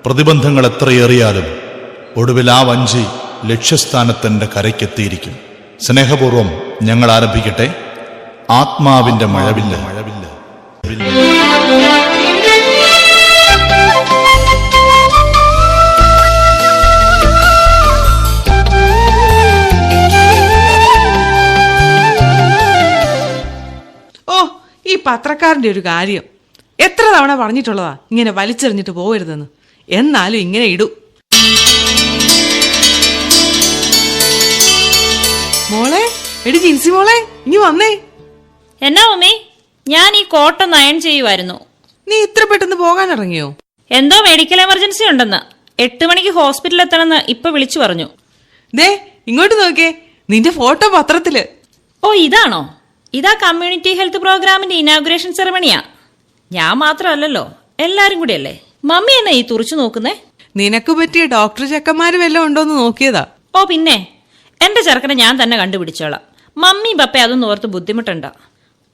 പ്രതിബന്ധങ്ങൾ എത്രയേറിയാലും ഒടുവിൽ ആ വഞ്ചി ലക്ഷ്യസ്ഥാനത്തിൻ്റെ കരയ്ക്കെത്തിയിരിക്കും. സ്നേഹപൂർവം ഞങ്ങൾ ആരംഭിക്കട്ടെ. ആത്മാവിൻ്റെ മഴവില്ല. ഓ, ഈ പത്രക്കാരന്റെ ഒരു കാര്യം എത്ര തവണ പറഞ്ഞിട്ടുള്ളതാ ഇങ്ങനെ വലിച്ചെറിഞ്ഞിട്ട് പോകരുതെന്ന്. എന്നാലും ഇങ്ങനെ ഇടൂ. മോളെ, എടി ജിൻസി മോളെ, ഇനി വന്നേ. എന്നാ മമ്മി? ഞാൻ ഈ കോട്ടൊന്ന് അയൺ ചെയ്യുമായിരുന്നു. നീ ഇത്ര പെട്ടെന്ന് പോകാൻ ഇറങ്ങിയോ? എന്തോ മെഡിക്കൽ എമർജൻസി ഉണ്ടെന്ന്. 8 മണിക്ക് ഹോസ്പിറ്റലിൽ എത്തണമെന്ന് ഇപ്പൊ വിളിച്ചു പറഞ്ഞു. ദേ ഇങ്ങോട്ട് നോക്കേ, നിന്റെ ഫോട്ടോ പത്രത്തില്. ഓ, ഇതാണോ? ഇതാ കമ്മ്യൂണിറ്റി ഹെൽത്ത് പ്രോഗ്രാമിന്റെ ഇനാഗുറേഷൻ സെറമണിയാ. ഞാൻ മാത്രമല്ലല്ലോ, എല്ലാരും കൂടിയല്ലേ. മമ്മി എന്നാ ഈ തുറച്ചു നോക്കുന്നേ? നിനക്ക് പറ്റിയ ഡോക്ടർ ചെക്കന്മാര് വല്ലതും ഉണ്ടോന്ന് നോക്കിയതാ. ഓ പിന്നെ, എന്റെ ചെറുക്കനെ ഞാൻ തന്നെ കണ്ടുപിടിച്ചോളാം. മമ്മി പപ്പ അതൊന്നും ഓർത്ത് ബുദ്ധിമുട്ടുണ്ടോ?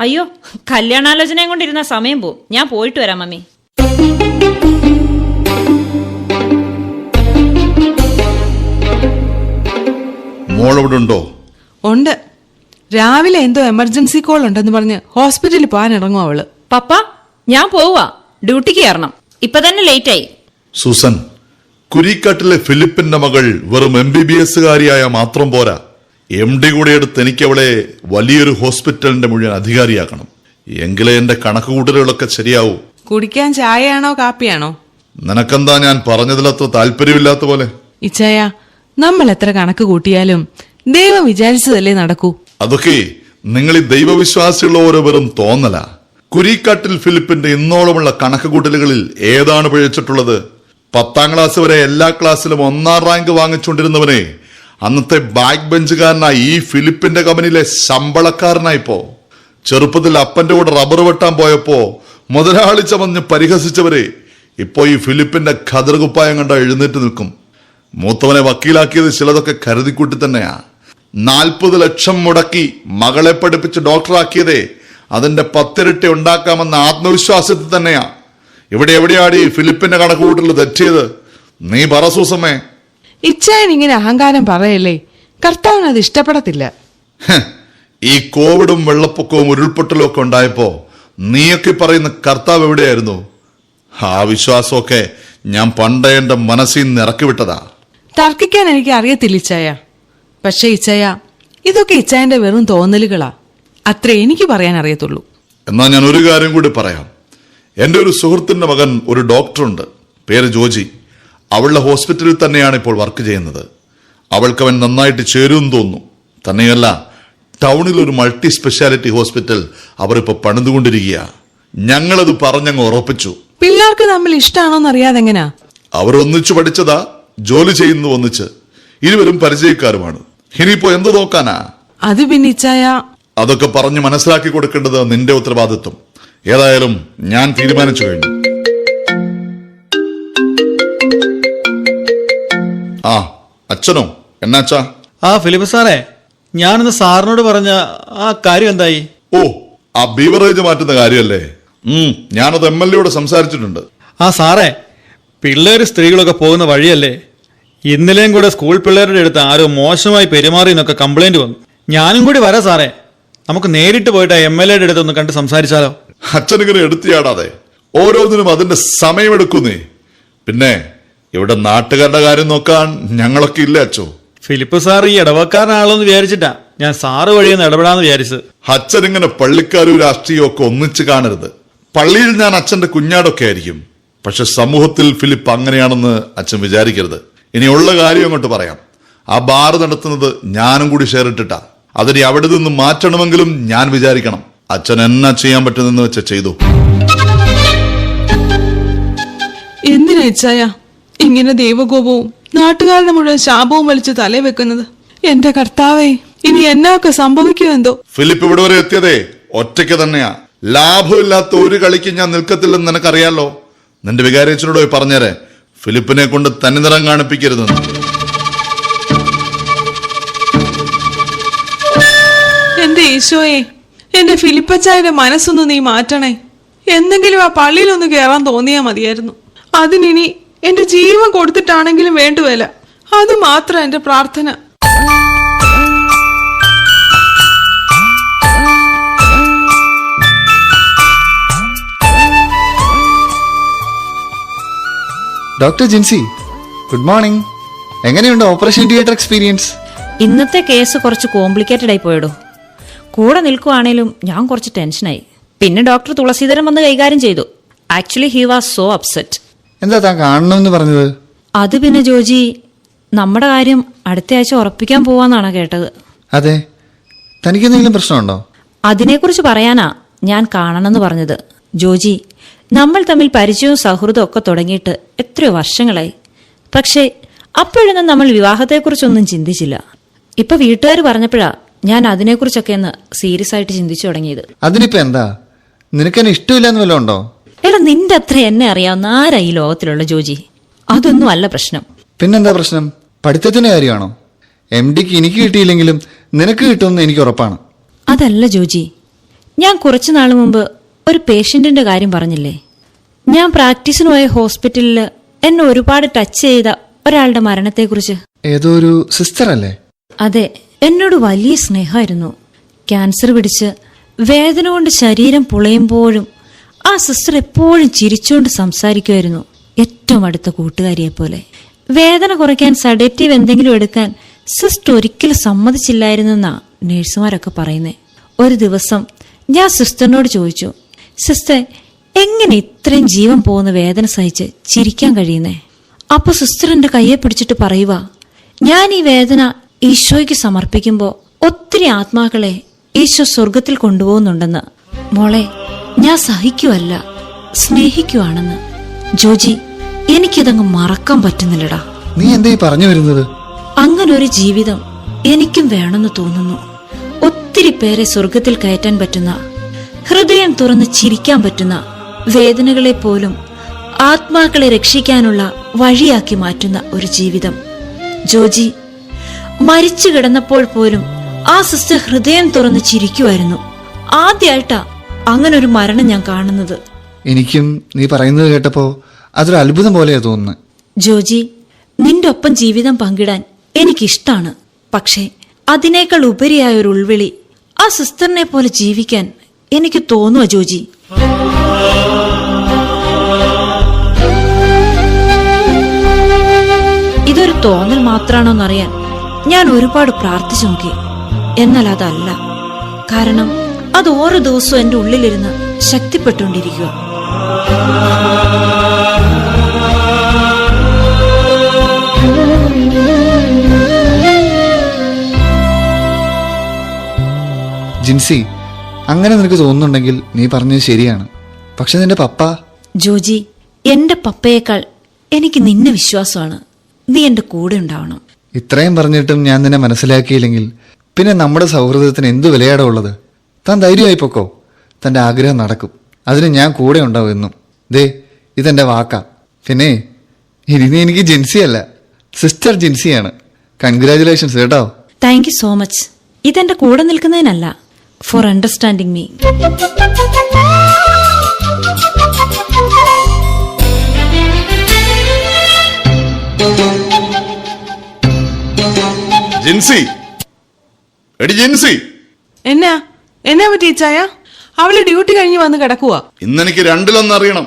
അയ്യോ, കല്യാണാലോചനയും കൊണ്ടിരുന്ന സമയം പോവും. ഞാൻ പോയിട്ട് വരാം മമ്മി. മോളിവിടെ ഉണ്ടോ? ഉണ്ട്. രാവിലെ എന്തോ എമർജൻസി കോൾ ഉണ്ടെന്ന് പറഞ്ഞ് ഹോസ്പിറ്റലിൽ പോകാൻ ഇറങ്ങും അവള്. പപ്പ, ഞാൻ പോവാ. ഡ്യൂട്ടിക്ക് കയറണം. ഇപ്പൊ തന്നെ ലേറ്റ് ആയി. സൂസൻ, കുരിക്കാട്ടിലെ ഫിലിപ്പിന്റെ മകൾ വെറും MBBS കാരിയായ മാത്രം പോരാ, MD കൂടെ എടുത്ത് എനിക്ക് അവളെ വലിയൊരു ഹോസ്പിറ്റലിന്റെ മുഴുവൻ അധികാരിയാക്കണം. എങ്കിലേ എന്റെ കണക്കുകൂട്ടലുകളൊക്കെ ശരിയാവൂ. കുടിക്കാൻ ചായയാണോ കാപ്പിയാണോ? നിനക്കെന്താ ഞാൻ പറഞ്ഞതിലത്ര താല്പര്യമില്ലാത്ത പോലെ? ഇച്ചായ, നമ്മൾ എത്ര കണക്ക് കൂട്ടിയാലും ദൈവം വിചാരിച്ചതല്ലേ നടക്കൂ. അതൊക്കെ നിങ്ങൾ ഈ ദൈവവിശ്വാസിയുള്ള ഓരോ വെറും തോന്നല. കുരിക്കാട്ടിൽ ഫിലിപ്പിന്റെ ഇന്നോളമുള്ള കണക്കുകൂട്ടലുകളിൽ ഏതാണ് പിഴച്ചിട്ടുള്ളത്? 10ാം ക്ലാസ് വരെ എല്ലാ ക്ലാസ്സിലും 1ാം റാങ്ക് വാങ്ങിച്ചുകൊണ്ടിരുന്നവനെ അന്നത്തെ ബാക്ക് ബെഞ്ചുകാരനായി ഈ ഫിലിപ്പിന്റെ കമ്പനിയിലെ ശമ്പളക്കാരനായിപ്പോ. ചെറുപ്പത്തിൽ അപ്പന്റെ കൂടെ റബ്ബർ വെട്ടാൻ പോയപ്പോ മുതലാളി ചമഞ്ഞ് പരിഹസിച്ചവരെ ഇപ്പോ ഈ ഫിലിപ്പിന്റെ ഖദർകുപ്പായം കണ്ട എഴുന്നേറ്റ് നിൽക്കും. മൂത്തവനെ വക്കീലാക്കിയത് ചിലതൊക്കെ കരുതിക്കൂട്ടി തന്നെയാ. 40 ലക്ഷം മുടക്കി മകളെ പഠിപ്പിച്ച് ഡോക്ടറാക്കിയതേ അതിന്റെ 10 ഇരട്ടി ഉണ്ടാക്കാമെന്ന ആത്മവിശ്വാസത്തിൽ തന്നെയാ. ഇവിടെ എവിടെയാടി ഫിലിപ്പിന്റെ കണക്കുകൂട്ടൽ തെറ്റിയത്? നീ പറ സൂസമ്മേ. ഇച്ചായൻ ഇങ്ങനെ അഹങ്കാരം പറയല്ലേ, കർത്താവിന് അത് ഇഷ്ടപ്പെടത്തില്ല. ഈ കോവിഡും വെള്ളപ്പൊക്കവും ഉരുൾപൊട്ടലും ഒക്കെ ഉണ്ടായപ്പോ നീയൊക്കെ പറയുന്ന കർത്താവ് എവിടെയായിരുന്നു? ആ വിശ്വാസമൊക്കെ ഞാൻ പണ്ടേ എന്റെ മനസ്സിൽ നിന്ന് ഇറക്കി വിട്ടതാ. തർക്കിക്കാൻ എനിക്ക് അറിയത്തില്ല ഇച്ചായ. പക്ഷെ ഇച്ചായ, ഇതൊക്കെ ഇച്ചായന്റെ വെറും തോന്നലുകളാ. അത്രേ എനിക്ക് പറയാൻ അറിയത്തുള്ളൂ. എന്നാ ഞാൻ ഒരു കാര്യം കൂടി പറയാം. എന്റെ ഒരു സുഹൃത്തിന്റെ മകൻ ഒരു ഡോക്ടറുണ്ട്, പേര് ജോജി. അവളുടെ ഹോസ്പിറ്റലിൽ തന്നെയാണ് ഇപ്പോൾ വർക്ക് ചെയ്യുന്നത്. അവൾക്ക് അവൻ നന്നായിട്ട് ചേരുമെന്ന് തോന്നുന്നു. തന്നെയല്ല, ടൗണിൽ ഒരു മൾട്ടി സ്പെഷ്യാലിറ്റി ഹോസ്പിറ്റൽ അവരിപ്പോ പണിതുകൊണ്ടിരിക്കുക. ഞങ്ങളത് പറഞ്ഞങ്ങ് ഉറപ്പിച്ചു. പിള്ളേർക്ക് തമ്മിൽ ഇഷ്ടമാണോന്ന് അറിയാതെ എങ്ങനാ? അവർ ഒന്നിച്ചു പഠിച്ചതാ, ജോലി ചെയ്യുന്നു ഒന്നിച്ച്, ഇരുവരും പരിചയക്കാരുമാണ്. ഇനിയിപ്പോ എന്ത് നോക്കാനാ? അത് പിന്നെ ഇച്ചായ, അതൊക്കെ പറഞ്ഞ് മനസ്സിലാക്കി കൊടുക്കേണ്ടത് നിന്റെ ഉത്തരവാദിത്വം. ഏതായാലും ഞാൻ തീരുമാനിച്ചു കഴിഞ്ഞു. ആ അച്ഛനോ? എന്നാച്ചാ? ഫിലിപ്പ് സാറേ, ഞാനിന്ന് സാറിനോട് പറഞ്ഞ ആ കാര്യം എന്തായി? ഓ, ആ ബീവറേജ് മാറ്റുന്ന കാര്യമല്ലേ? ഞാനത് MLA സംസാരിച്ചിട്ടുണ്ട്. സാറേ, പിള്ളേര് സ്ത്രീകളൊക്കെ പോകുന്ന വഴിയല്ലേ. ഇന്നലെയും കൂടെ സ്കൂൾ പിള്ളേരുടെ അടുത്ത് ആരോ മോശമായി പെരുമാറി എന്നൊക്കെ കംപ്ലൈന്റ് വന്നു. ഞാനും കൂടി വരാം സാറേ. നമുക്ക് നേരിട്ട് പോയിട്ട് MLA അടുത്ത് ഒന്ന് കണ്ട് സംസാരിച്ചാലോ? അച്ഛനിങ്ങനെ എടുത്തിയാടാതെ, ഓരോന്നിനും അതിന്റെ സമയമെടുക്കുന്നേ. പിന്നെ ഇവിടെ നാട്ടുകാരുടെ കാര്യം നോക്കാൻ ഞങ്ങളൊക്കെ ഇല്ല അച്ഛോ. ഫിലിപ്പ് സാർ ഈ ഇടവക്കാരനാളെന്ന് വിചാരിച്ചിട്ടാ ഞാൻ സാറ് വഴിയൊന്ന് ഇടപെടാന്ന് വിചാരിച്ചത്. അച്ഛനിങ്ങനെ പള്ളിക്കാരും രാഷ്ട്രീയവും ഒക്കെ ഒന്നിച്ച് കാണരുത്. പള്ളിയിൽ ഞാൻ അച്ഛന്റെ കുഞ്ഞാടൊക്കെ ആയിരിക്കും, പക്ഷെ സമൂഹത്തിൽ ഫിലിപ്പ് അങ്ങനെയാണെന്ന് അച്ഛൻ വിചാരിക്കരുത്. ഇനിയുള്ള കാര്യം അങ്ങോട്ട് പറയാം. ആ ബാർ നടത്തുന്നത് ഞാനും കൂടി ഷെയർ ഇട്ടിട്ടാ. അതിനെ അവിടെ നിന്ന് മാറ്റണമെങ്കിലും ഞാൻ വിചാരിക്കണം. അച്ഛൻ എന്നാ ചെയ്യാൻ പറ്റുന്നെന്ന് വെച്ച ചെയ്തു. എന്തിനാ ഇച്ചായ ഇങ്ങനെ ദൈവകോപവും നാട്ടുകാരുടെ മുഴുവൻ ശാപവും വലിച്ച് തലേ വെക്കുന്നത്? എന്റെ കർത്താവേ, ഇനി എന്നൊക്കെ സംഭവിക്കുമോ എന്തോ. ഫിലിപ്പ് ഇവിടെ വരെ എത്തിയതേ ഒറ്റയ്ക്ക് തന്നെയാ. ലാഭമില്ലാത്ത ഒരു കളിക്ക് ഞാൻ നിൽക്കത്തില്ലെന്ന് നിനക്കറിയാലോ. നിന്റെ വികാരച്ചനോട് പോയി പറഞ്ഞേരെ, ഫിലിപ്പിനെ കൊണ്ട് തനിനിറം കാണിപ്പിക്കരുതെന്ന്. എന്റെ ഈശോയെ, എന്റെ ഫിലിപ്പച്ചായുടെ മനസ്സൊന്ന് നീ മാറ്റണേ. എന്തെങ്കിലും ആ പള്ളിയിലൊന്ന് കയറാൻ തോന്നിയാ മതിയായിരുന്നു. അതിനി എന്റെ ജീവൻ കൊടുത്തിട്ടാണെങ്കിലും വേണ്ടുവല്ല. അത് മാത്രം എന്റെ പ്രാർത്ഥന. Doctor Jincy, good morning. എങ്ങനെയുണ്ട് ഓപ്പറേഷൻ തിയേറ്റർ എക്സ്പീരിയൻസ്? ഇന്നത്തെ കേസ് കുറച്ച് കോംപ്ലിക്കേറ്റഡ് ആയി പോയടോ. കൂടെ നിൽക്കുവാണേലും ഞാൻ കുറച്ച് ടെൻഷനായി. പിന്നെ ഡോക്ടർ തുളസീധരൻ വന്ന് കൈകാര്യം ചെയ്തു. Actually he was so upset. എന്താ താൻ കാണണമെന്ന് പറഞ്ഞത്? അത് പിന്നെ ജോജി, നമ്മുടെ കാര്യം അടുത്ത ആഴ്ച ഉറപ്പിക്കാൻ പോവാന്നാണ് കേട്ടത്. അതെ, തനിക്കെന്തെങ്കിലും പ്രശ്നമുണ്ടോ? അതിനെക്കുറിച്ച് പറയാനാ ഞാൻ കാണണമെന്ന് പറഞ്ഞത്. ജോജി, നമ്മൾ തമ്മിൽ പരിചയവും സൗഹൃദവും ഒക്കെ തുടങ്ങിയിട്ട് എത്രയോ വർഷങ്ങളായി. പക്ഷേ അപ്പോഴൊന്നും നമ്മൾ വിവാഹത്തെക്കുറിച്ചൊന്നും ചിന്തിച്ചില്ല. ഇപ്പൊ വീട്ടുകാർ പറഞ്ഞപ്പോഴാ ഞാൻ അതിനെക്കുറിച്ചൊക്കെ ഒന്ന് സീരിയസ് ആയിട്ട് ചിന്തിച്ചു തുടങ്ങിയത്. അതിനിപ്പോ എന്താ, നിനക്കെന്നെ ഇഷ്ടമില്ലെന്ന് വല്ലതും ഉണ്ടോ? എടാ, നിന്റെ അത്ര എന്നെ അറിയാവുന്ന ആരാ ഈ ലോകത്തിലുള്ള ജോജി? അതൊന്നും അല്ല പ്രശ്നം. പിന്നെന്താ പ്രശ്നം? പഠിത്തത്തിന്റെ കാര്യമാണോ? MDക്ക് എനിക്ക് കിട്ടിയില്ലെങ്കിലും നിനക്ക് കിട്ടുമെന്ന് എനിക്ക് ഉറപ്പാണ്. അതല്ല ജോജി, ഞാൻ കുറച്ചു നാൾ മുമ്പ് ഒരു പേഷ്യന്റിന്റെ കാര്യം പറഞ്ഞില്ലേ? ഞാൻ പ്രാക്ടീസിന് പോയ ഹോസ്പിറ്റലിൽ എന്നെ ഒരുപാട് ടച്ച് ചെയ്ത ഒരാളുടെ മരണത്തെക്കുറിച്ച്. ഏതോ ഒരു സിസ്റ്റർ അല്ലേ? അതെ, എന്നോട് വലിയ സ്നേഹമായിരുന്നു. ക്യാൻസർ പിടിച്ച് വേദന കൊണ്ട് ശരീരം പുളയുമ്പോഴും ആ സിസ്റ്റർ എപ്പോഴും ചിരിച്ചുകൊണ്ട് സംസാരിക്കുമായിരുന്നു, ഏറ്റവും അടുത്ത കൂട്ടുകാരിയെ പോലെ. വേദന കുറയ്ക്കാൻ സഡേറ്റീവ് എന്തെങ്കിലും എടുക്കാൻ സിസ്റ്റർ ഒരിക്കലും സമ്മതിച്ചില്ലായിരുന്നെന്നാ നേഴ്സുമാരൊക്കെ പറയുന്നേ. ഒരു ദിവസം ഞാൻ സിസ്റ്ററിനോട് ചോദിച്ചു, സിസ്റ്റർ എങ്ങനെ ഇത്രയും ജീവൻ പോകുന്ന വേദന സഹിച്ച് ചിരിക്കാൻ കഴിയുന്നേ? അപ്പൊ സിസ്റ്റർ എന്റെ കയ്യെ പിടിച്ചിട്ട് പറയുക, ഞാൻ ഈ വേദന ഈശോയ്ക്ക് സമർപ്പിക്കുമ്പോൾ ഒത്തിരി ആത്മാക്കളെ ഈശോ സ്വർഗത്തിൽ കൊണ്ടുപോകുന്നുണ്ടെന്ന്. മോളെ, ഞാൻ സഹിക്കുവല്ല, സ്നേഹിക്കുവാണെന്ന്. ജോജി, എനിക്കിതങ്ങ് മറക്കാൻ പറ്റുന്നില്ലടാ. നീ എന്താ ഈ പറഞ്ഞു വരുന്നത്? അങ്ങനൊരു ജീവിതം എനിക്കും വേണമെന്ന് തോന്നുന്നു. ഒത്തിരി പേരെ സ്വർഗത്തിൽ കയറ്റാൻ പറ്റുന്ന, ഹൃദയം തുറന്ന് ചിരിക്കാൻ പറ്റുന്ന, വേദനകളെ പോലും ആത്മാക്കളെ രക്ഷിക്കാനുള്ള വഴിയാക്കി മാറ്റുന്ന ഒരു ജീവിതം. ജോജി, മരിച്ചു കിടന്നപ്പോൾ പോലും ആ സിസ്റ്റർ ഹൃദയം തുറന്ന് ചിരിക്കുമായിരുന്നു. ആദ്യമായിട്ടാ അങ്ങനൊരു മരണം ഞാൻ കാണുന്നത്. എനിക്കും നീ പറയുന്നത് കേട്ടപ്പോ അതൊരു അത്ഭുതം പോലെയാ തോന്നുന്നത്. ജോജി, നിന്റെ ഒപ്പം ജീവിതം പങ്കിടാൻ എനിക്കിഷ്ടാണ്. പക്ഷേ അതിനേക്കാൾ ഉപരിയായ ഒരു ഉൾവിളി ആ സിസ്റ്ററിനെ പോലെ ജീവിക്കാൻ എനിക്ക് തോന്നുക ജോജി. ഇതൊരു തോന്നൽ മാത്രാണോന്നറിയാൻ ഞാൻ ഒരുപാട് പ്രാർത്ഥിച്ചു നോക്കി. എന്നാൽ അതല്ല. കാരണം അത് ഓരോ ദിവസവും എന്റെ ഉള്ളിലിരുന്ന് ശക്തിപ്പെട്ടുകൊണ്ടിരിക്കുക. ജിൻസി, അങ്ങനെ നിനക്ക് തോന്നുന്നുണ്ടെങ്കിൽ നീ പറഞ്ഞത് ശരിയാണ്. പക്ഷെ നിന്റെ പപ്പ? ജോജി, എന്റെ പപ്പയേക്കാൾ എനിക്ക് നിന്നെ വിശ്വാസമാണ്. നീ എന്റെ കൂടെ ഉണ്ടാവണം. ഇത്രയും പറഞ്ഞിട്ടും ഞാൻ നിന്നെ മനസ്സിലാക്കിയില്ലെങ്കിൽ പിന്നെ നമ്മുടെ സൗഹൃദത്തിന് എന്തു വിലയാടാ ഉള്ളത്? താൻ ധൈര്യമായി പൊക്കോ, തന്റെ ആഗ്രഹം നടക്കും. അതിന് ഞാൻ കൂടെ ഉണ്ടാവും എന്നും. ദേ, ഇതെന്റെ വാക്കാ. പിന്നെ ഇനി നീ എനിക്ക് ജിൻസിയല്ല, സിസ്റ്റർ ജിൻസിയാണ്. കൺഗ്രാറ്റുലേഷൻസ് കേട്ടോ. Thank you so much. ഇതെന്റെ കൂടെ നിൽക്കുന്നതിനല്ല, ഫോർ അണ്ടർസ്റ്റാൻഡിങ് മീ. ജിൻസി, എടി ജിൻസി. എന്നാ പറ്റി ചായ? അവള് ഡ്യൂട്ടി കഴിഞ്ഞ് വന്ന് കിടക്കുവാ. ഇന്നെനിക്ക് രണ്ടിലൊന്നറിയണം.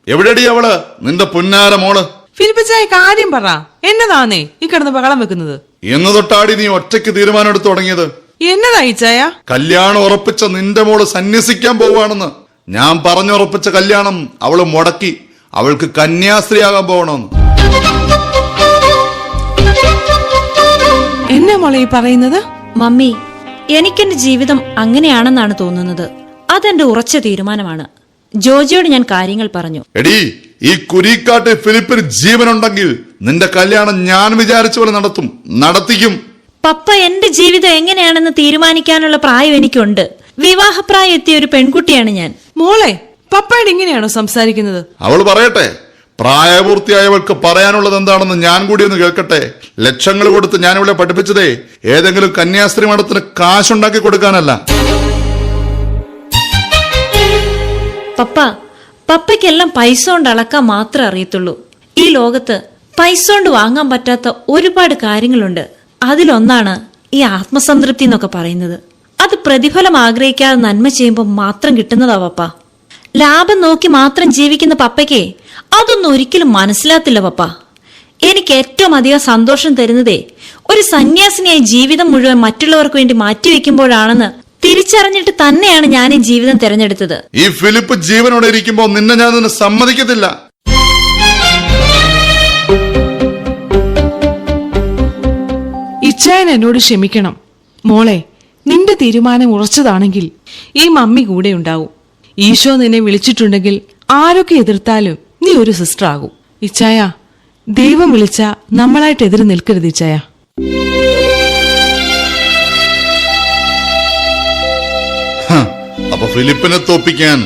എവിടെടി അവള്, നിന്റെ പുന്നാര മോള്? ഫിലിപ്പിച്ചായ കാര്യം പറ. എന്നതാന്നേ ഈ കിടന്ന് ബഹളം വെക്കുന്നത്? എന്ന് തൊട്ടാടി നീ ഒറ്റയ്ക്ക് തീരുമാനം എടുത്തു തുടങ്ങിയത്? എന്നതാ ഈച്ചായ? കല്യാണം ഉറപ്പിച്ച നിന്റെ മോള് സന്യസിക്കാൻ പോവാണെന്ന്. ഞാൻ പറഞ്ഞുറപ്പിച്ച കല്യാണം അവള് മുടക്കി. അവൾക്ക് കന്യാസ്ത്രീയാകാൻ പോകണമെന്ന്. എന്നാ മോളെ ഈ പറയുന്നത്? മമ്മി, എനിക്കെന്റെ ജീവിതം അങ്ങനെയാണെന്നാണ് തോന്നുന്നത്. അതെന്റെ ഉറച്ച തീരുമാനമാണ്. ജോജിയോട് ഞാൻ കാര്യങ്ങൾ പറഞ്ഞു. എടി, ഈ കുരിക്കാട്ട് ഫിലിപ്പിന് ജീവനുണ്ടെങ്കിൽ നിന്റെ കല്യാണം ഞാൻ വിചാരിച്ച പോലെ നടത്തിക്കും. പപ്പ, എന്റെ ജീവിതം എങ്ങനെയാണെന്ന് തീരുമാനിക്കാനുള്ള പ്രായം എനിക്കുണ്ട്. വിവാഹപ്രായം എത്തിയ ഒരു പെൺകുട്ടിയാണ് ഞാൻ. മോളെ, പപ്പയോട് ഇങ്ങനെയാണോ സംസാരിക്കുന്നത്? അവൾ പറയട്ടെ. പ്രായപൂർത്തിയായവൾക്ക് പറയാനുള്ളത് എന്താണെന്ന് ഞാൻ കൂടി ഒന്ന് കേൾക്കട്ടെ. ലക്ഷങ്ങൾ കൊടുത്ത് ഞാൻ ഇവിടെ പഠിപ്പിച്ചതേ ഏതെങ്കിലും കന്യാസ്ത്രീ മഠത്തിന് കാശുണ്ടാക്കി കൊടുക്കാനല്ല. പപ്പയ്ക്കെല്ലാം പൈസ കൊണ്ട് അളക്കാൻ മാത്രമേ അറിയത്തുള്ളൂ. ഈ ലോകത്ത് പൈസ കൊണ്ട് വാങ്ങാൻ പറ്റാത്ത ഒരുപാട് കാര്യങ്ങളുണ്ട്. അതിലൊന്നാണ് ഈ ആത്മസംതൃപ്തി എന്നൊക്കെ പറയുന്നത്. അത് പ്രതിഫലം ആഗ്രഹിക്കാതെ നന്മ ചെയ്യുമ്പോൾ മാത്രം കിട്ടുന്നതാ പപ്പ. ലാഭം നോക്കി മാത്രം ജീവിക്കുന്ന പപ്പയ്ക്ക് അതൊന്നും ഒരിക്കലും മനസ്സിലാത്തില്ല പപ്പ. എനിക്ക് ഏറ്റവും അധികം സന്തോഷം തരുന്നതേ ഒരു സന്യാസിനിയായി ജീവിതം മുഴുവൻ മറ്റുള്ളവർക്ക് വേണ്ടി മാറ്റിവെക്കുമ്പോഴാണെന്ന് തിരിച്ചറിഞ്ഞിട്ട് തന്നെയാണ് ഞാൻ ഈ ജീവിതം തിരഞ്ഞെടുത്തത്. ഈ ഫിലിപ്പ് ജീവനോടെ ഇരിക്കുമ്പോ നിന്നെ ഞാൻ അതിന് സമ്മതിക്കത്തില്ല. ഇച്ചായൻ എന്നോട് ക്ഷമിക്കണം മോളെ. നിന്റെ തീരുമാനം ഉറച്ചതാണെങ്കിൽ ഈ മമ്മി കൂടെ ഉണ്ടാവും. ഈശോ നിന്നെ വിളിച്ചിട്ടുണ്ടെങ്കിൽ ആരൊക്കെ എതിർത്താലും നീ ഒരു സിസ്റ്റർ ആകും. ഇച്ചായ, ദൈവം വിളിച്ച നമ്മളായിട്ട് എതിര് നിൽക്കരുത് ഇച്ചായ. അപ്പൊ ഫിലിപ്പിനെ തോപ്പിക്കാൻ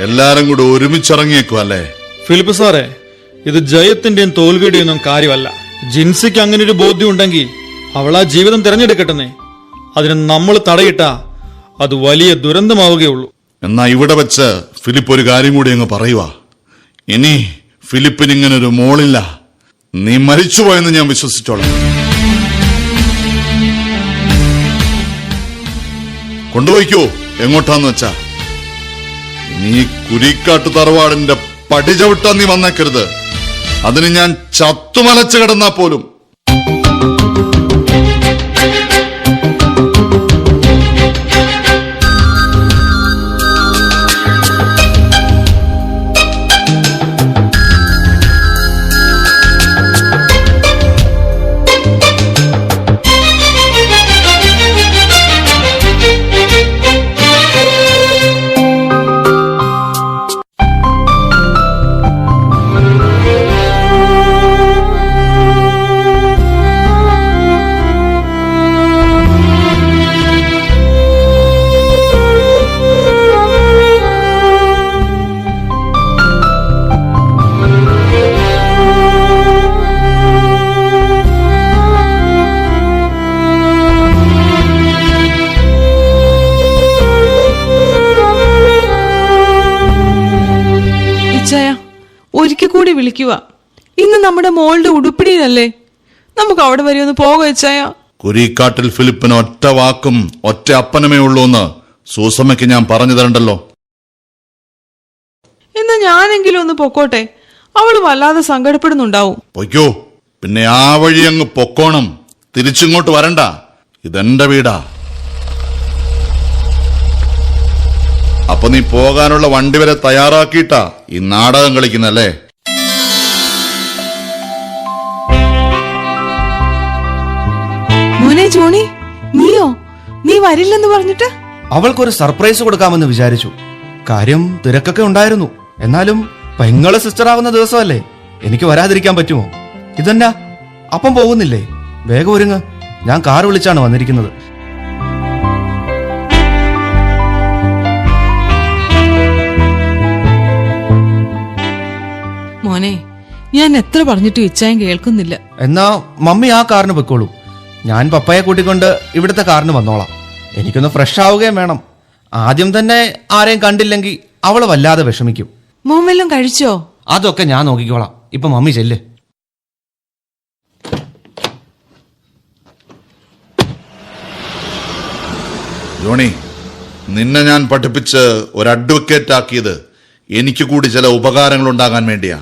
എല്ലാരും കൂടെ ഒരുമിച്ചിറങ്ങിയേക്കും അല്ലേ? ഫിലിപ്പ് സാറേ, ഇത് ജയത്തിന്റെയും തോൽവിയുടെയും ഒന്നും കാര്യമല്ല. ജിൻസിക്ക് അങ്ങനെ ഒരു ബോധ്യം ഉണ്ടെങ്കിൽ അവൾ ആ ജീവിതം തിരഞ്ഞെടുക്കട്ടെ. അതിന് നമ്മൾ തടയിട്ടാ അത് വലിയ ദുരന്തമാവുകയുള്ളൂ. എന്നാ ഇവിടെ വെച്ച് ഫിലിപ്പ് ഒരു കാര്യം കൂടി അങ്ങ് പറയുക. ഇനി ഫിലിപ്പിന് ഇങ്ങനെ ഒരു മോളില്ല. നീ മരിച്ചുപോയെന്ന് ഞാൻ വിശ്വസിച്ചോളാം. കൊണ്ടുപോയിക്കോ എങ്ങോട്ടാന്ന് വെച്ചാ. നീ കുരിക്കാട്ട് തറവാടിന്റെ പടി ചവിട്ടാൻ നീ വന്നേക്കരുത്. അതിന് ഞാൻ ചത്തുമലച്ച് കിടന്നാ പോലും. ഒരിക്കൽ കൂടി വിളിക്കുക. ഇന്ന് നമ്മുടെ മോളുടെ ഉടുപ്പിടിയിലല്ലേ? നമുക്ക് അവിടെ വരെ ഒന്ന് പോകാം ഇച്ചായ. കുരിക്കാട്ടിൽ ഫിലിപ്പിന് ഒറ്റ വാക്കും ഒറ്റ അപ്പനമേ ഉള്ളൂ എന്ന് സൂസമ്മയ്ക്ക് ഞാൻ പറഞ്ഞു തരണ്ടല്ലോ. എന്നാ ഞാനെങ്കിലും ഒന്ന് പൊക്കോട്ടെ. അവള് വല്ലാതെ സങ്കടപ്പെടുന്നുണ്ടാവും. പൊയ്ക്കോ. പിന്നെ ആ വഴി അങ്ങ് പൊക്കോണം. തിരിച്ചിങ്ങോട്ട് വരണ്ട. ഇതെന്റെ വീടാ. അപ്പൊ നീ പോകാനുള്ള വണ്ടി വരെ തയ്യാറാക്കിയിട്ടാ ഈ നാടകം കളിക്കുന്നല്ലേ? മോനെ ജോണി, നീയോ? നീ വരില്ലെന്ന് പറഞ്ഞിട്ട്? അവൾക്കൊരു സർപ്രൈസ് കൊടുക്കാമെന്ന് വിചാരിച്ചു. കാര്യം തിരക്കൊക്കെ ഉണ്ടായിരുന്നു. എന്നാലും പെങ്ങളെ സിസ്റ്റർ ആവുന്ന ദിവസമല്ലേ, എനിക്ക് വരാതിരിക്കാൻ പറ്റുമോ? ഇതെന്നാ അപ്പം പോകുന്നില്ലേ? വേഗം ഒരുങ്ങ്. ഞാൻ കാർ വിളിച്ചാണ് വന്നിരിക്കുന്നത്. മോനെ, ഞാൻ എത്ര പറഞ്ഞിട്ടും ഇച്ചായൻ കേൾക്കുന്നില്ല. എന്നാ മമ്മി ആ കാറിന് പൊയ്ക്കോളൂ. ഞാൻ പപ്പയെ കൂട്ടിക്കൊണ്ട് ഇവിടുത്തെ കാറിന് വന്നോളാം. എനിക്കൊന്ന് ഫ്രഷ് ആവുകയും വേണം. ആദ്യം തന്നെ ആരെയും കണ്ടില്ലെങ്കിൽ അവള് വല്ലാതെ വിഷമിക്കും. മോൻ വല്ലതും കഴിച്ചോ? അതൊക്കെ ഞാൻ നോക്കിക്കോളാം. ഇപ്പൊ മമ്മി ചെല്ല്. ജോണി, നിന്നെ ഞാൻ പഠിപ്പിച്ച് ഒരു അഡ്വക്കേറ്റ് ആക്കിയത് എനിക്ക് കൂടി ചില ഉപകാരങ്ങൾ ഉണ്ടാകാൻ വേണ്ടിയാ.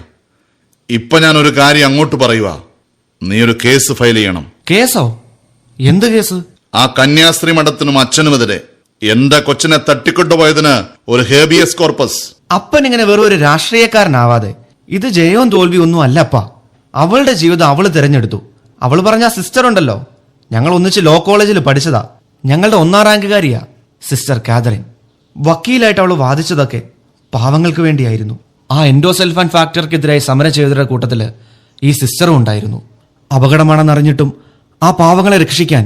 ഇപ്പൊ ഞാൻ ഒരു കാര്യം അങ്ങോട്ട് പറയുക. നീ ഒരു കേസ് ഫയൽ ചെയ്യണം. കേസോ? എന്ത് കേസ്? ആ കന്യാസ്ത്രീ മഠത്തിനും അച്ഛനുമെതിരെ എന്റെ കൊച്ചിനെ തട്ടിക്കൊണ്ടുപോയതിന് ഒരു ഹേബിയസ് കോർപ്പസ്. അപ്പൻ ഇങ്ങനെ വെറും ഒരു രാഷ്ട്രീയക്കാരനാവാതെ. ഇത് ജയവും തോൽവിയും ഒന്നും അല്ലപ്പാ. അവളുടെ ജീവിതം അവള് തിരഞ്ഞെടുത്തു. അവള് പറഞ്ഞ സിസ്റ്റർ ഉണ്ടല്ലോ, ഞങ്ങൾ ഒന്നിച്ച് ലോ കോളേജിൽ പഠിച്ചതാ. ഞങ്ങളുടെ 1ാം റാങ്കുകാരിയാ സിസ്റ്റർ കാതറിൻ. വക്കീലായിട്ട് അവള് വാദിച്ചതൊക്കെ പാവങ്ങൾക്ക് വേണ്ടിയായിരുന്നു. ആ എൻഡോസൾഫാൻ ഫാക്ടറിക്കെതിരായി സമരം ചെയ്തവരുടെ കൂട്ടത്തില് ഈ സിസ്റ്ററും ഉണ്ടായിരുന്നു. അപകടമാണെന്നറിഞ്ഞിട്ടും ആ പാവങ്ങളെ രക്ഷിക്കാൻ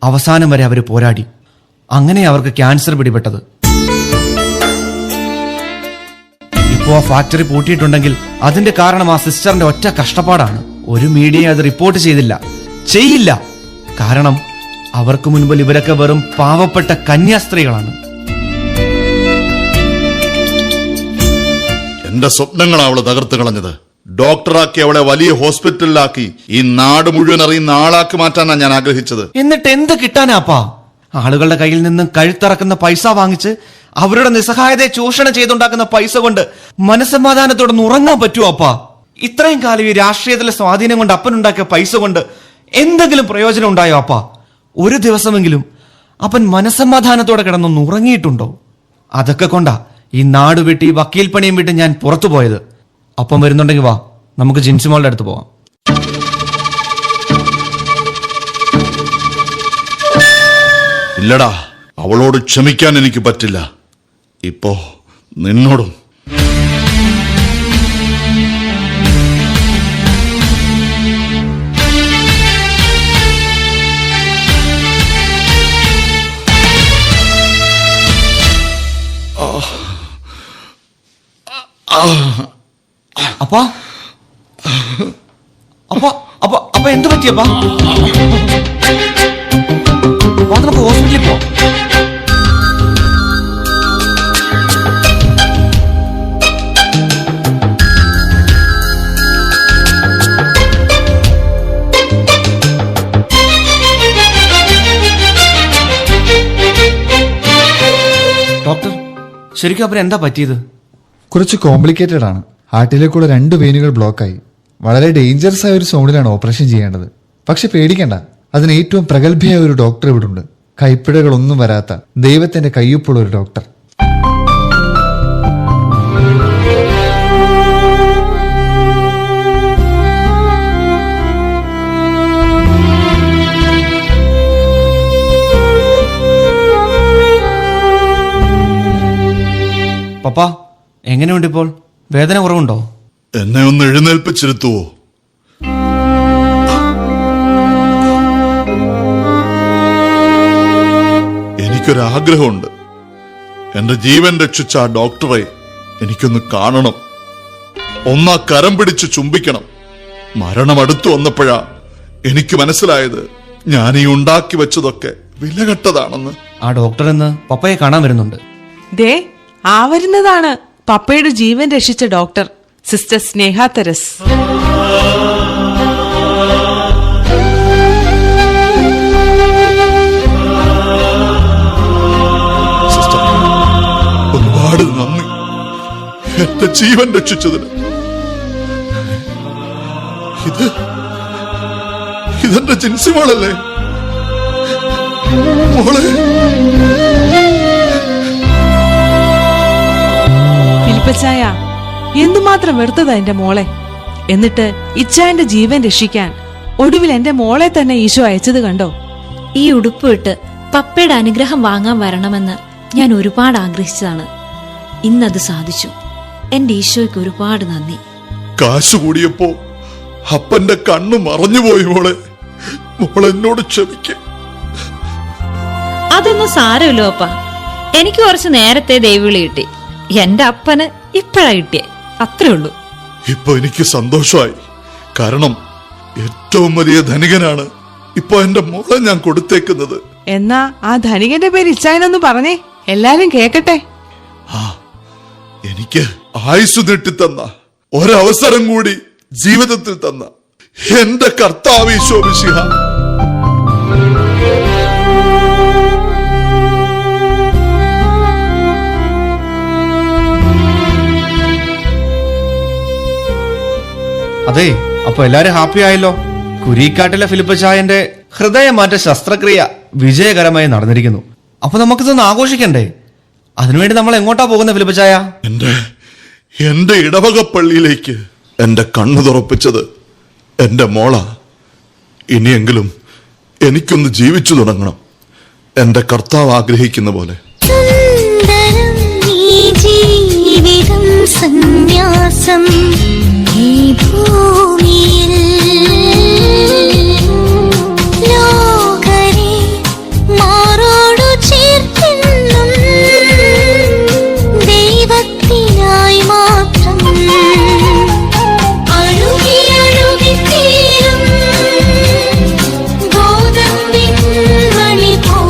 അവസാനം വരെ അവർ പോരാടി. അങ്ങനെ അവർക്ക് ക്യാൻസർ പിടിപെട്ടത്. ഇപ്പോ ആ ഫാക്ടറി പൂട്ടിയിട്ടുണ്ടെങ്കിൽ അതിന്റെ കാരണം ആ സിസ്റ്ററിന്റെ ഒറ്റ കഷ്ടപ്പാടാണ്. ഒരു മീഡിയ അത് റിപ്പോർട്ട് ചെയ്യില്ല. കാരണം അവർക്ക് മുൻപിൽ ഇവരൊക്കെ വെറും പാവപ്പെട്ട കന്യാസ്ത്രീകളാണ്. എന്റെ സ്വപ്നങ്ങളാ അവള് തകർത്ത് കളഞ്ഞത്. ഡോക്ടറാക്കി അവളെ വലിയ ഹോസ്പിറ്റലിലാക്കി ഈ നാട് മുഴുവൻ അറിയുന്ന ആളാക്കി മാറ്റാനാണ് ഞാൻ ആഗ്രഹിച്ചത്. എന്നിട്ട് എന്ത് കിട്ടാനാപ്പാ? ആളുകളുടെ കയ്യിൽ നിന്നും കഴുത്തിറക്കുന്ന പൈസ വാങ്ങിച്ച് അവരുടെ നിസ്സഹായതയെ ചൂഷണം ചെയ്തുണ്ടാക്കുന്ന പൈസ കൊണ്ട് മനസ്സമാധാനത്തോടെ ഉറങ്ങാൻ പറ്റുമോ അപ്പാ? ഇത്രയും കാലം ഈ രാഷ്ട്രീയത്തിലെ സ്വാധീനം കൊണ്ട് അപ്പനുണ്ടാക്കിയ പൈസ കൊണ്ട് എന്തെങ്കിലും പ്രയോജനം ഉണ്ടായോ അപ്പാ? ഒരു ദിവസമെങ്കിലും അപ്പൻ മനസ്സമാധാനത്തോടെ കിടന്നൊന്ന് ഉറങ്ങിയിട്ടുണ്ടോ? അതൊക്കെ കൊണ്ടാ ഈ നാട് വിട്ട് ഈ വക്കീൽ പണിയും വിട്ട് ഞാൻ പുറത്തു പോയത്. അപ്പം വരുന്നുണ്ടെങ്കിൽ വാ, നമുക്ക് ജിൻസിമോളുടെ അടുത്ത് പോവാം. ഇല്ലടാ, അവളോട് ക്ഷമിക്കാൻ എനിക്ക് പറ്റില്ല. ഇപ്പോ നിന്നോടും. അപ്പാ അപ്പാ അപ്പ അപ്പ എന്ത് പറ്റിയപ്പാ? നമുക്ക് ഹോസ്പിറ്റലിൽ പോ. ഡോക്ടർ, ശരിക്കും അവന് എന്താ പറ്റിയത്? കുറച്ച് കോംപ്ലിക്കേറ്റഡ് ആണ്. ഹാർട്ടിലേക്കുള്ള 2 വെയിനുകൾ ബ്ലോക്കായി. വളരെ ഡേഞ്ചറസ് ആയ ഒരു സോണിലാണ് ഓപ്പറേഷൻ ചെയ്യേണ്ടത്. പക്ഷെ പേടിക്കണ്ട, അതിന് ഏറ്റവും പ്രഗത്ഭയായ ഒരു ഡോക്ടർ ഇവിടെ ഉണ്ട്. കൈപ്പിഴകളൊന്നും വരാത്ത ദൈവത്തിന്റെ കയ്യൊപ്പുള്ള ഒരു ഡോക്ടർ. പപ്പാ, എങ്ങനെയുണ്ട് ഇപ്പോൾ? വേദന കുറവുണ്ടോ? എന്നെ ഒന്ന് എഴുന്നേൽപ്പിച്ചിരുത്തുവോ? എനിക്കൊരാഗ്രഹമുണ്ട്. എന്റെ ജീവൻ രക്ഷിച്ച ആ ഡോക്ടറെ എനിക്കൊന്ന് കാണണം. ഒന്നാ കരം പിടിച്ച് ചുംബിക്കണം. മരണം അടുത്തു വന്നപ്പോഴാ എനിക്ക് മനസ്സിലായത് ഞാൻ ഈ ഉണ്ടാക്കി വെച്ചതൊക്കെ വിലകെട്ടതാണെന്ന്. ആ ഡോക്ടർ എന്ന് പപ്പയെ കാണാൻ വരുന്നുണ്ട്. ദേ, ആ വരുന്നതാണ് പപ്പയുടെ ജീവൻ രക്ഷിച്ച ഡോക്ടർ, സിസ്റ്റർ സ്നേഹ തെരസ്. സിസ്റ്റർ, ഒരുപാട് നന്ദി എന്റെ ജീവൻ രക്ഷിച്ചതിന്. ഇതെന്റെ ജിൻസിമോളല്ലേ? മോളെ, ഫിലിപ്പച്ചായ, എന്തുമാത്രം വെറുത്തതാ എന്റെ മോളെ. എന്നിട്ട് ഇച്ചായന്റെ ജീവൻ രക്ഷിക്കാൻ ഒടുവിൽ എന്റെ മോളെ തന്നെ ഈശോ അയച്ചത് കണ്ടോ? ഈ ഉടുപ്പ് ഇട്ട് പപ്പയുടെ അനുഗ്രഹം വാങ്ങാൻ വരണമെന്ന് ഞാൻ ഒരുപാട് ആഗ്രഹിച്ചതാണ്. ഇന്നത് സാധിച്ചു. എന്റെ ഈശോയ്ക്ക് ഒരുപാട് നന്ദി. കാശ് കൂടിയപ്പോ അപ്പന്റെ കണ്ണു മറഞ്ഞുപോയി. മോളെന്നോട് ക്ഷമിക്ക. അതൊന്നും സാരമില്ലോ അപ്പ. എനിക്ക് കുറച്ച് നേരത്തെ ദൈവവിളി കിട്ടി. എന്റെ അപ്പന് ഇപ്പഴാ കിട്ടിയേ, അത്രേ ഉള്ളൂ. ഇപ്പൊ എനിക്ക് സന്തോഷമായി. കാരണം ഏറ്റവും വലിയ ധനികനാണ് ഇപ്പൊ എന്റെ മോളെ ഞാൻ കൊടുത്തേക്കുന്നത്. എന്നാ ആ ധനികന്റെ പേര് ഇച്ചായനൊന്ന് പറഞ്ഞേ, എല്ലാരും കേക്കട്ടെ. എനിക്ക് ആയുസ് നീട്ടിത്തന്ന ഒരവസരം കൂടി ജീവിതത്തിൽ തന്ന എന്റെ കർത്താവ് ഈശോ മിശിഹ. അതെ, അപ്പൊ എല്ലാരും ഹാപ്പി ആയല്ലോ. കുരിക്കാട്ടിലെ ഫിലിപ്പച്ചായന്റെ ഹൃദയമാറ്റ ശസ്ത്രക്രിയ വിജയകരമായി നടന്നിരിക്കുന്നു. അപ്പൊ നമുക്കിതൊന്ന് ആഘോഷിക്കണ്ടേ? അതിനുവേണ്ടി നമ്മൾ എങ്ങോട്ടാ പോകുന്നത് ഫിലിപ്പച്ചായ? എന്റെ ഇടവക പള്ളിയിലേക്ക് എന്റെ കണ്ണു തുറപ്പിച്ചത് എന്റെ മോള. ഇനിയെങ്കിലും എനിക്കൊന്ന് ജീവിച്ചു തുടങ്ങണം, എന്റെ കർത്താവ് ആഗ്രഹിക്കുന്ന പോലെ. ജീവിതം സന്യാസം ഈ ഭൂമിയിൽ ലോകരെ മാറോടു ചേർക്കെന്നും ദൈവത്തിനായി മാത്രം അഴുകി അഴുകി തീരും ഗോതമ്പിൻ മണി പോ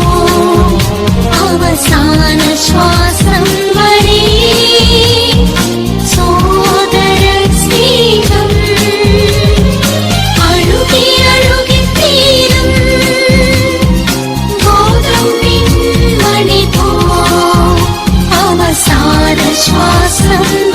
അവസാന ശ്വാസം വരെ സോദര സ്നേഹം ആശ്വാസം